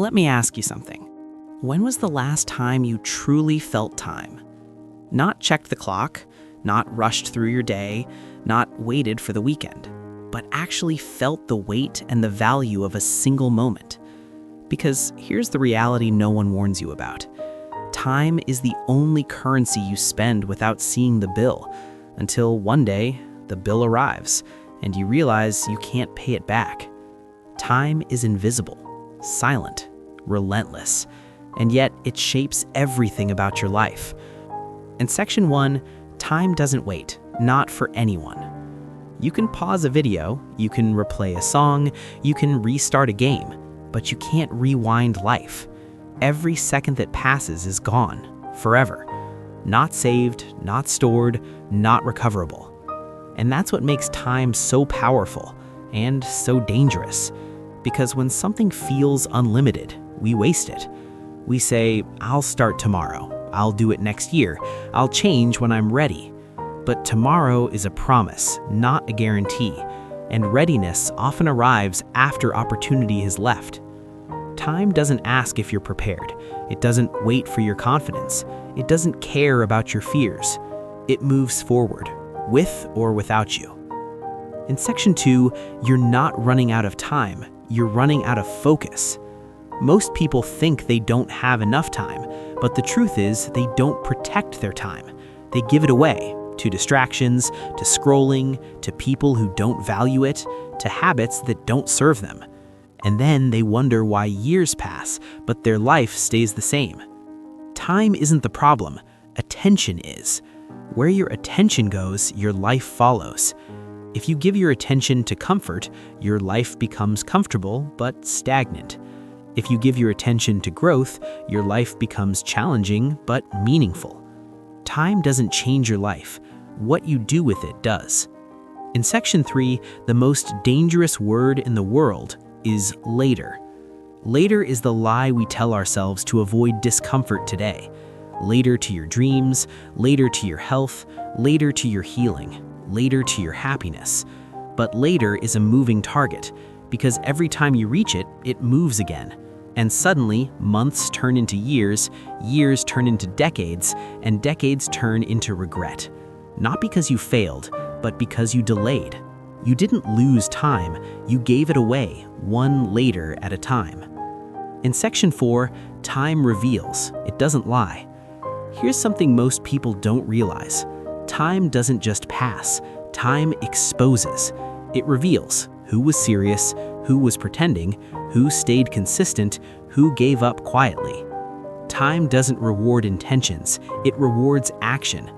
Let me ask you something. When was the last time you truly felt time? Not checked the clock, not rushed through your day, not waited for the weekend, but actually felt the weight and the value of a single moment. Because here's the reality no one warns you about. Time is the only currency you spend without seeing the bill, until one day the bill arrives and you realize you can't pay it back. Time is invisible, silent, relentless, and yet it shapes everything about your life. In Section 1, time doesn't wait, not for anyone. You can pause a video, you can replay a song, you can restart a game, but you can't rewind life. Every second that passes is gone, forever. Not saved, not stored, not recoverable. And that's what makes time so powerful and so dangerous. Because when something feels unlimited, we waste it. We say, I'll start tomorrow, I'll do it next year, I'll change when I'm ready. But tomorrow is a promise, not a guarantee, and readiness often arrives after opportunity has left. Time doesn't ask if you're prepared. It doesn't wait for your confidence. It doesn't care about your fears. It moves forward, with or without you. In Section 2, you're not running out of time, you're running out of focus. Most people think they don't have enough time, but the truth is they don't protect their time. They give it away to distractions, to scrolling, to people who don't value it, to habits that don't serve them. And then they wonder why years pass, but their life stays the same. Time isn't the problem, attention is. Where your attention goes, your life follows. If you give your attention to comfort, your life becomes comfortable but stagnant. If you give your attention to growth, your life becomes challenging but meaningful. Time doesn't change your life. What you do with it does. In Section 3, the most dangerous word in the world is later. Later is the lie we tell ourselves to avoid discomfort today. Later to your dreams, later to your health, later to your healing, later to your happiness. But later is a moving target, because every time you reach it, it moves again. And suddenly, months turn into years, years turn into decades, and decades turn into regret. Not because you failed, but because you delayed. You didn't lose time, you gave it away, one later at a time. In Section 4, time reveals, it doesn't lie. Here's something most people don't realize. Time doesn't just pass, time exposes. It reveals who was serious, who was pretending, who stayed consistent, who gave up quietly. Time doesn't reward intentions, it rewards action.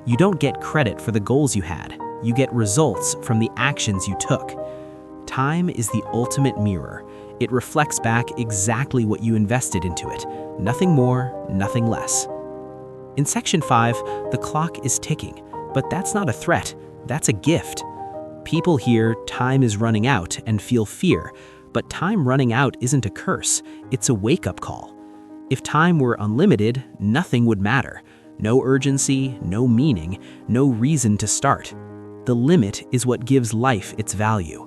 You don't get credit for the goals you had. You get results from the actions you took. Time is the ultimate mirror. It reflects back exactly what you invested into it. Nothing more, nothing less. In Section 5, the clock is ticking, but that's not a threat, that's a gift. People hear time is running out and feel fear, but time running out isn't a curse, it's a wake-up call. If time were unlimited, nothing would matter. No urgency, no meaning, no reason to start. The limit is what gives life its value.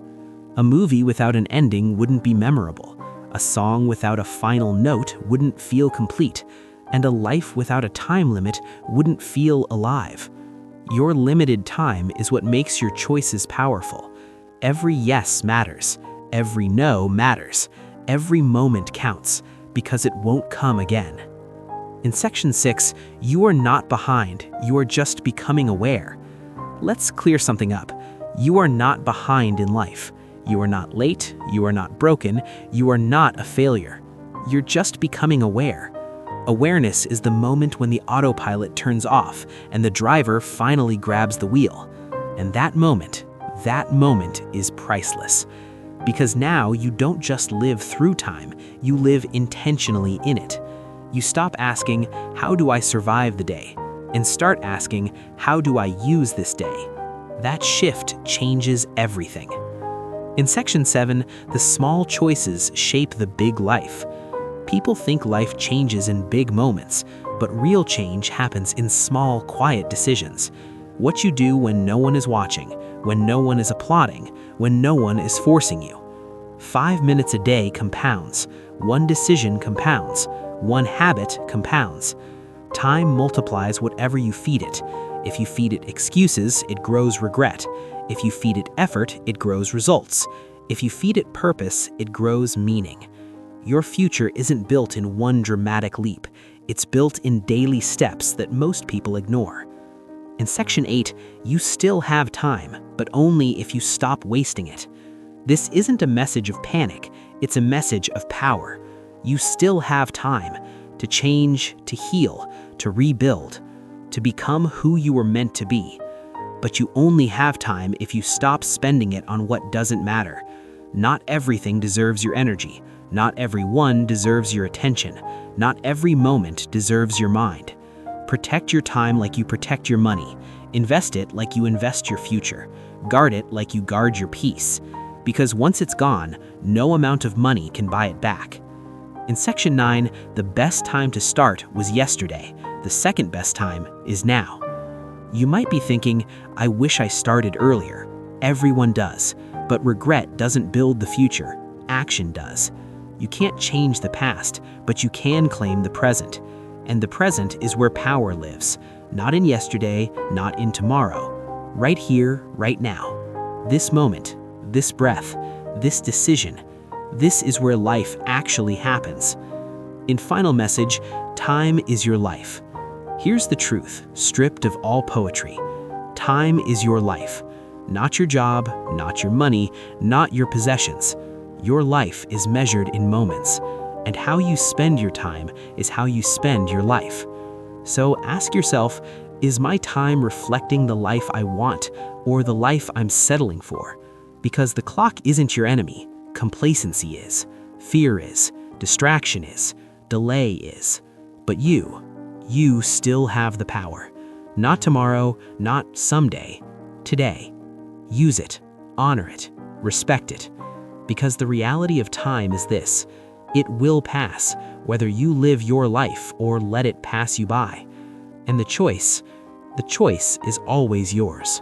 A movie without an ending wouldn't be memorable. A song without a final note wouldn't feel complete. And a life without a time limit wouldn't feel alive. Your limited time is what makes your choices powerful. Every yes matters. Every no matters. Every moment counts, because it won't come again. In Section 6, you are not behind, you are just becoming aware. Let's clear something up. You are not behind in life. You are not late, you are not broken, you are not a failure. You're just becoming aware. Awareness is the moment when the autopilot turns off and the driver finally grabs the wheel. And that moment is priceless. Because now you don't just live through time, you live intentionally in it. You stop asking, how do I survive the day? And start asking, how do I use this day? That shift changes everything. In Section 7, the small choices shape the big life. People think life changes in big moments, but real change happens in small, quiet decisions. What you do when no one is watching, when no one is applauding, when no one is forcing you. 5 minutes a day compounds. One decision compounds. One habit compounds. Time multiplies whatever you feed it. If you feed it excuses, it grows regret. If you feed it effort, it grows results. If you feed it purpose, it grows meaning. Your future isn't built in one dramatic leap. It's built in daily steps that most people ignore. In Section 8, you still have time, but only if you stop wasting it. This isn't a message of panic, it's a message of power. You still have time to change, to heal, to rebuild, to become who you were meant to be. But you only have time if you stop spending it on what doesn't matter. Not everything deserves your energy. Not everyone deserves your attention. Not every moment deserves your mind. Protect your time like you protect your money. Invest it like you invest your future. Guard it like you guard your peace. Because once it's gone, no amount of money can buy it back. In Section 9, the best time to start was yesterday. The second best time is now. You might be thinking, I wish I started earlier. Everyone does. But regret doesn't build the future. Action does. You can't change the past, but you can claim the present. And the present is where power lives. Not in yesterday, not in tomorrow. Right here, right now. This moment, this breath, this decision. This is where life actually happens. In final message, time is your life. Here's the truth, stripped of all poetry. Time is your life. Not your job, not your money, not your possessions. Your life is measured in moments, and how you spend your time is how you spend your life. So ask yourself, is my time reflecting the life I want or the life I'm settling for? Because the clock isn't your enemy. Complacency is, fear is, distraction is, delay is. But you still have the power. Not tomorrow, not someday, today. Use it, honor it, respect it. Because the reality of time is this: it will pass, whether you live your life or let it pass you by. And the choice is always yours.